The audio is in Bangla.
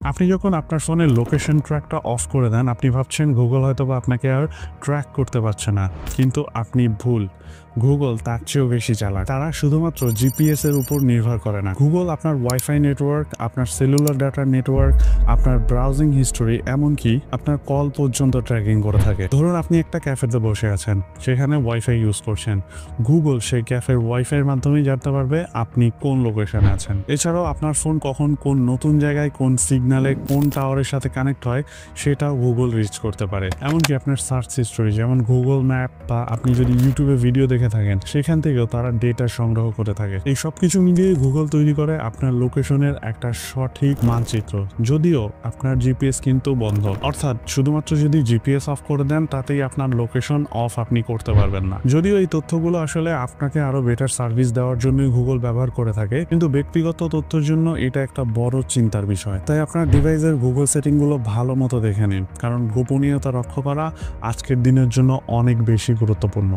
আপনি যখন আপনার ফোনের লোকেশন ট্র্যাকটা অফ করে দেন, আপনি ভাবছেন গুগল হয়তোবা আপনাকে আর ট্র্যাক করতে পারছে না, কিন্তু আপনি ভুল। গুগল তার চেয়েও বেশি চালাক। তারা শুধুমাত্র জিপিএস এর উপর নির্ভর করে না। গুগল আপনার ওয়াইফাই নেটওয়ার্ক, আপনার সেলুলার ডাটার নেটওয়ার্ক, আপনার ব্রাউজিং হিস্টোরি, এমনকি আপনার কল পর্যন্ত ট্র্যাকিং করে থাকে। ধরুন আপনি একটা ক্যাফেতে বসে আছেন, সেখানে ওয়াইফাই ইউজ করছেন। গুগল সেই ক্যাফের ওয়াইফাইয়ের মাধ্যমে জানতে পারবে আপনি কোন লোকেশনে আছেন। এছাড়াও আপনার ফোন কখন কোন নতুন জায়গায়, কোন সিগন্যালে, কোন টাওয়ারের সাথে কানেক্ট হয় সেটাও গুগল রিচ করতে পারে। এমনকি আপনার সার্চ হিস্টোরি, যেমন গুগল ম্যাপ বা আপনি যদি ইউটিউবে ভিডিও দেখে থাকেন, সেখান থেকেও তারা ডেটা সংগ্রহ করে থাকে। এই সবকিছু মিলিয়ে গুগল তৈরি করে আপনার লোকেশনের একটা সঠিক মানচিত্র, যদিও আপনার জিপিএস কিন্তু বন্ধ। অর্থাৎ শুধুমাত্র যদি জিপিএস অফ করে দেন, তাতেই আপনার লোকেশন অফ আপনি করতে পারবেন না। যদিও এই তথ্যগুলো আসলে আপনাকে আরো বেটার সার্ভিস দেওয়ার জন্যই গুগল ব্যবহার করে থাকে, কিন্তু ব্যক্তিগত তথ্যের জন্য এটা একটা বড় চিন্তার বিষয়। তাই আপনার ডিভাইসের গুগল সেটিংগুলো ভালো মতো দেখে নিন, কারণ গোপনীয়তা রক্ষা করা আজকের দিনের জন্য অনেক বেশি গুরুত্বপূর্ণ।